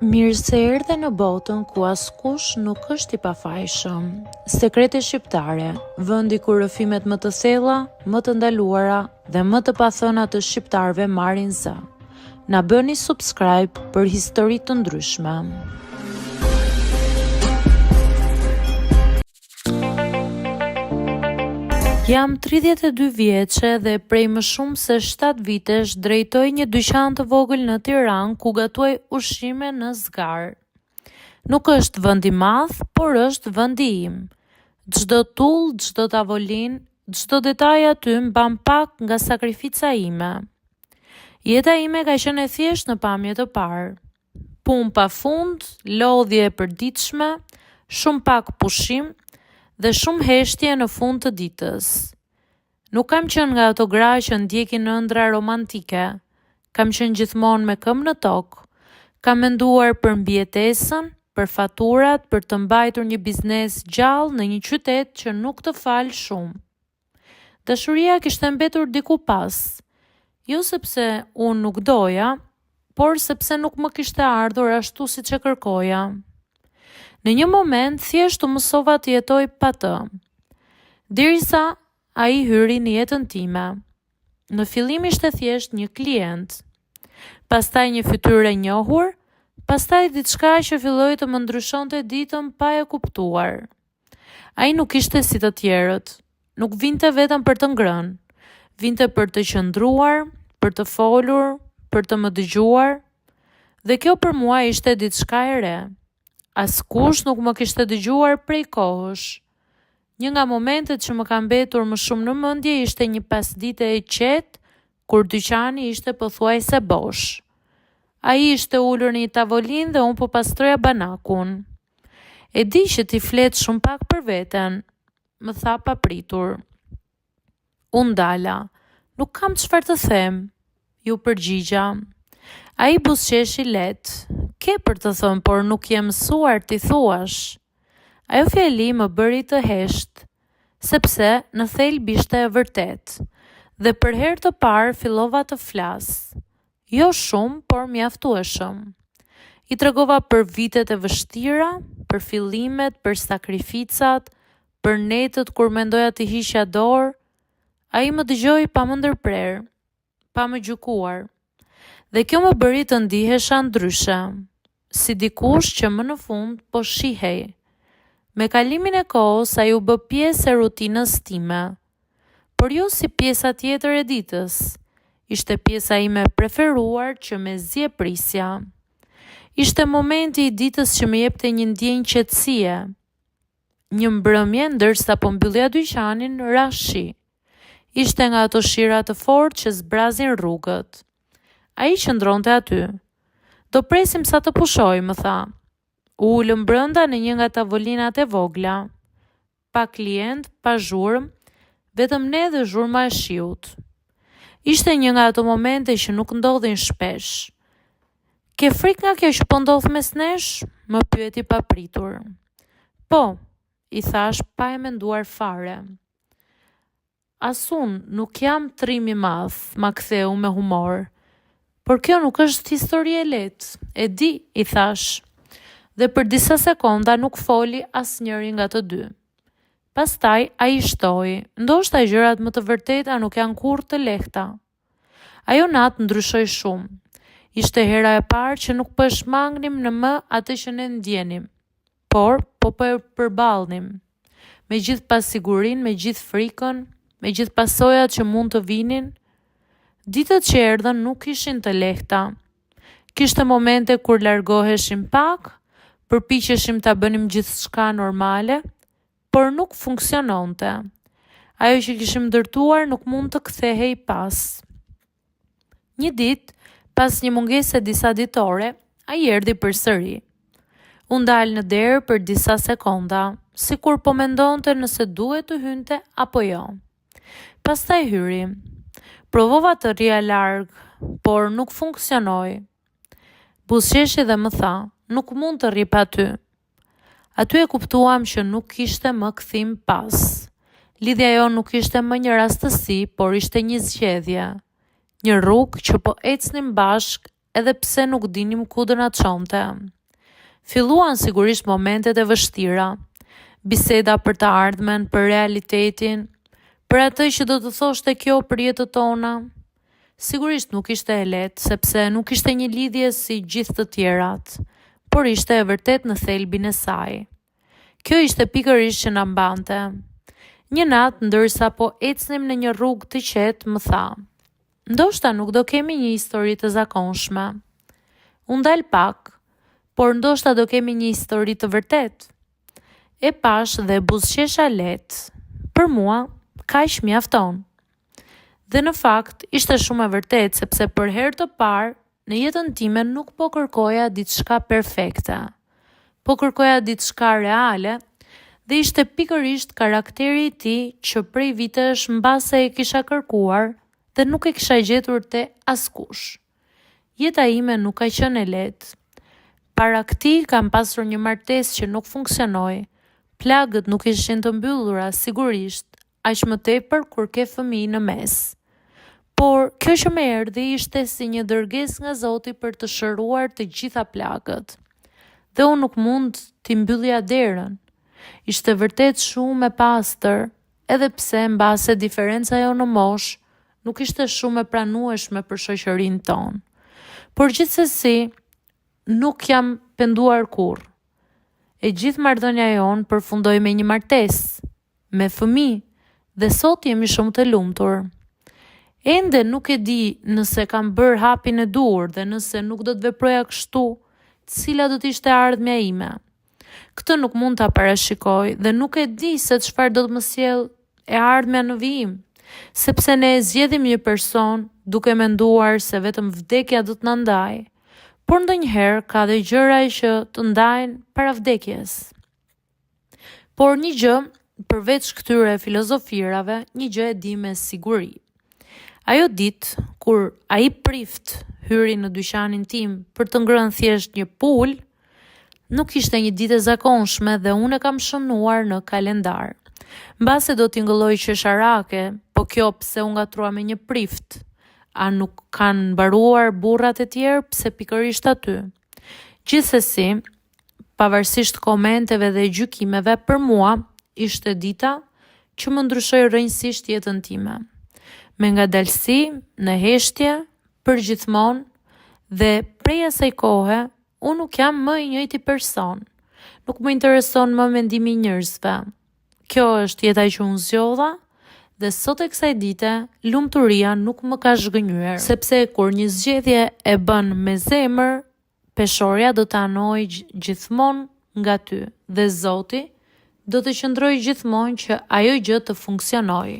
Mirë se erdhe në botën ku askush nuk është i pafajshëm. Sekrete shqiptare, vendi ku rrëfimet më të thella, më të ndaluara dhe më të pathëna të shqiptarëve marrin zë. Na bëni subscribe për histori të ndryshme. Jam 32 vjeçe dhe prej më shumë se 7 vitesh drejtoj një dyqan të vogël në Tiranë ku gatuaj ushqime në zgar. Nuk është vend i madh, por është vendi im. Çdo tull, çdo tavolinë, çdo detaj aty mban pak nga sakrifica ime. Jeta ime ka qenë e thjeshtë në pamje të parë. Punë pafund, lodhje e përditshme, shumë pak pushim dhe shumë heshtje në fund të ditës. Nuk kam qenë nga ato gra që ndjekin ëndra romantike. Kam qenë gjithmonë me këmbë në tokë. Kam menduar për mbijetesën, për faturat, për të mbajtur një biznes gjallë në një qytet që nuk të fal shumë. Dashuria kishte mbetur diku pas. Jo sepse unë nuk doja, por sepse nuk më kishte ardhur ashtu siç e kërkoja. Në një moment thjesht u mësova të jetoj pa të, derisa ai hyri në jetën time. Në fillim ishte thjesht një klient, pastaj një fytyrë e njohur, pastaj diçka që filloi të më ndryshonte ditën pa e kuptuar. Ai nuk ishte si të tjerët, nuk vinte vetëm për të ngrënë, vinte për të qëndruar, për të folur, për të më dëgjuar, dhe kjo për mua ishte diçka e re. Askush nuk më kishte dëgjuar prej kohësh. Një nga momentet që më ka mbetur më shumë në mendje ishte një pasdite e qetë, kur dyqani ishte pothuajse bosh. Ai ishte ulur në një tavolinë dhe unë po pastroja banakun. E di që ti flet shumë pak për veten, më tha papritur. Unë dala, nuk kam çfarë të them, ju përgjigja. Ai buzëqeshi lehtë. Ke për të thënë, por nuk je mësuar t'i thuash. Ajo fjali më bëri të heshtë, sepse në thelb ishte e vërtet, dhe për herë të parë fillova të flas. Jo shumë, por mjaftueshëm. I tregova për vitet e vështira, për fillimet, për sakrificat, për netët kur mendoja të hiqja dorë. Ai më dëgjoi pa më ndërprer, pa më gjykuar. Dhe kjo më bëri të ndihesha ndryshe, si dikush që më në fund po shihej. Me kalimin e kohës ai u bë pjesë e rutinës time, por jo si pjesa tjetër e ditës. Ishte pjesa ime e preferuar që mezi e prisja. Ishte momenti i ditës që më jepte një ndjenjë qetësie. Një mbrëmje ndërsa po mbyllja dyqanin ra shi. Ishte nga ato shira të fortë që zbrazin rrugët. Ai qëndronte aty. Do presim sa të pushoj, më tha. U ulëm brenda në një nga tavolinat e vogla. Pa klient, pa zhurmë, vetëm ne dhe zhurma e shiut. Ishte një nga ato momente që nuk ndodhin shpesh. Ke frikë nga kjo që po ndodh mes nesh? Më pyeti papritur. Po, i thash pa e menduar fare. As unë nuk jam trim i madh, ma ktheu me humor. Por kjo nuk është histori e lehtë, e di, i thash. Dhe për disa sekonda nuk foli asnjëri nga të dy. Pastaj ai shtoi, ndoshta gjërat më të vërteta nuk janë kurrë të lehta. Ajo natë ndryshoi shumë. Ishte hera e parë që nuk po e shmangnim në më atë që ne ndjenim, por po e përballnim. Me gjithë pasigurinë, me gjithë frikën, me gjithë pasojat që mund të vinin. Ditët që erdhën nuk ishin të lehta. Kishte momente kur largoheshim pak, përpiqeshim ta bënim gjithçka normale, por nuk funksiononte. Ajo që kishim ndërtuar nuk mund të kthehej pas. Një ditë, pas një mungese disa ditore, ai erdhi përsëri. U ndal në derë për disa sekonda, sikur po mendonte nëse duhet të hynte apo jo. Pastaj hyri. Provova të rria larg, por nuk funksionoi. Buzëqeshi dhe më tha, nuk mund të rri pa ty. Aty e kuptuam që nuk kishte më kthim pas. Lidhja jo nuk ishte më një rastësi, por ishte një zgjedhje. Një rrugë që po ecnim bashk edhe pse nuk dinim ku do na çonte. Filluan sigurisht momentet e vështira, biseda për të ardhmen, për realitetin, për atë që do të thoshte kjo për jetën tona. Sigurisht nuk ishte e lehtë, sepse nuk ishte një lidhje si gjithë të tjerat, por ishte e vërtet në thelbin e saj. Kjo ishte pikërisht që na mbante. Një natë, ndërsa po ecnim në një rrugë të qetë, më tha: "Ndoshta nuk do kemi një histori të zakonshme. Unë dal pak, por ndoshta do kemi një histori të vërtet." E pash dhe buzëqesha lehtë. Për mua, kaq mjafton. Dhe në fakt, ishte shumë e vërtet, sepse për herë të parë në jetën time nuk po kërkoja diçka perfekte. Po kërkoja diçka reale, dhe ishte pikërisht karakteri i tij që prej vitesh mbase e kisha kërkuar dhe nuk e kisha gjetur te askush. Jeta ime nuk ka qenë e lehtë. Para këtij kam pasur një martesë që nuk funksionoi. Plagët nuk ishin të mbyllura, sigurisht, aq më tepër kur ke fëmijë në mes. Por kjo që më erdhi ishte si një dërgesë nga Zoti për të shëruar të gjitha plagët. Dhe unë nuk mund t'i mbyllja derën. Ishte vërtet shumë e pastër, edhe pse mbase diferenca jo në moshë nuk ishte shumë e pranueshme për shoqërinë tonë. Por gjithsesi, nuk jam penduar kurrë. E gjithë marrëdhënia jonë përfundoi me një martesë, me fëmijë, dhe sot jemi shumë të lumtur. Ende nuk e di nëse kam bërë hapin e duhur dhe nëse nuk do të veproja kështu, cila do të ishte ardhmja ime. Këtë nuk mund ta parashikoj dhe nuk e di se çfarë do të më sjellë e ardhmja në vijim, sepse ne zgjedhim një person duke menduar se vetëm vdekja do të na ndajë, por ndonjëherë ka dhe gjëra që të ndajnë para vdekjes. Por një gjë, përveç këtyre filozofirave, një gjë e di me siguri. Ajo ditë kur ai prift hyri në dyqanin tim për të ngrënë thjesht një pul, nuk ishte një ditë e zakonshme dhe unë e kam shënuar në kalendar. Mbase do t'i ngëlloj qesharake, po kjo pse unë gatrua me një prift. A nuk kanë mbaruar burrat e tjerë, pse pikërisht aty. Gjithsesi, pavarësisht komenteve dhe gjykimeve, për mua ishte dita që më ndryshoi rrënjësisht jetën time. Me ngadalësi, në heshtje, përgjithmonë, dhe prej asaj kohe, unë nuk jam më i njëjti person. Nuk më intereson më mendimi i njerëzve. Kjo është jeta që unë zgjodha, dhe sot e kësaj dite, lumturia nuk më ka zhgënjyer, sepse kur një zgjedhje e bën me zemër, peshorja do të anojë gjithmonë nga ty, dhe Zoti do të qëndrojë gjithmonë që ajo gjë të funksionojë.